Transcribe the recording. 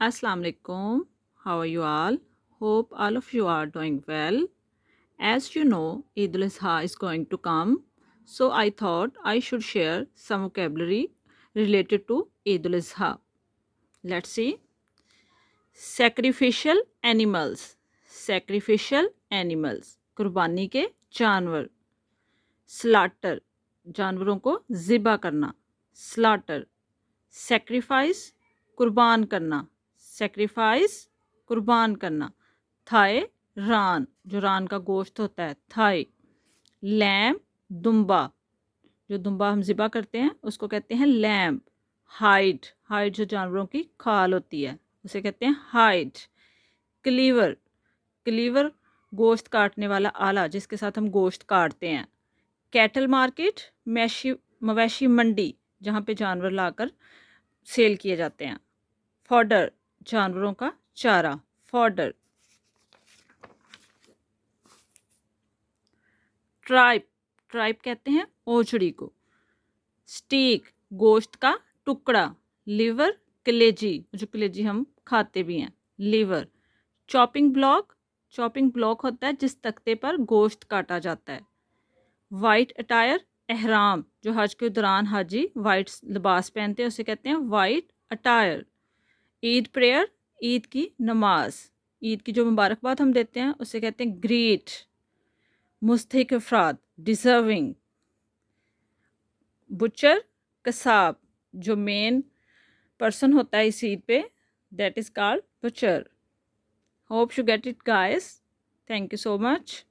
Assalamu alaikum. How are you all? Hope all of you are doing well. As you know, Eid al-Adha is going to come, so I thought I should share some vocabulary related to Eid al-Adha. Let's see. Sacrificial animals. Sacrificial animals. कुर्बानी के जानवर. Slaughter. जानवरों को ज़िबा करना. Slaughter. Sacrifice. कुर्बान करना. Sacrifice. कुर्बान करना. थाई. रान. जो रान का गोश्त होता है. थाई. लैम्प. दुम्बा. जो दुम्बा हम ज़िबा करते हैं उसको कहते हैं लैम्प. हाइड. हाइड जो जानवरों की खाल होती है उसे कहते हैं हाइड. क्लीवर. क्लीवर गोश्त काटने वाला आला जिसके साथ हम गोश्त काटते हैं. Cattle market. मवेशी मंडी जहाँ पे जानवर लाकर सेल किए जाते हैं. फॉडर जानवरों का चारा. फॉडर. ट्राइप. ट्राइप कहते हैं ओचड़ी को. स्टीक गोश्त का टुकड़ा. लिवर कलेजी जो कलेजी हम खाते भी हैं. Liver. Chopping block. Chopping block होता है जिस तख्ते पर गोश्त काटा जाता है. White attire. एहराम जो हज के दौरान हाजी वाइट लिबास पहनते हैं उसे कहते हैं white attire. Eid prayer. Eid की नमाज. ईद की जो मुबारकबाद हम देते हैं उसे कहते हैं ग्रीट. मुस्तहिक अफराद. डिज़र्विंग. बुचर कसाब जो मेन पर्सन होता है इस ईद पे that is called butcher. Hope you get it guys. Thank you so much.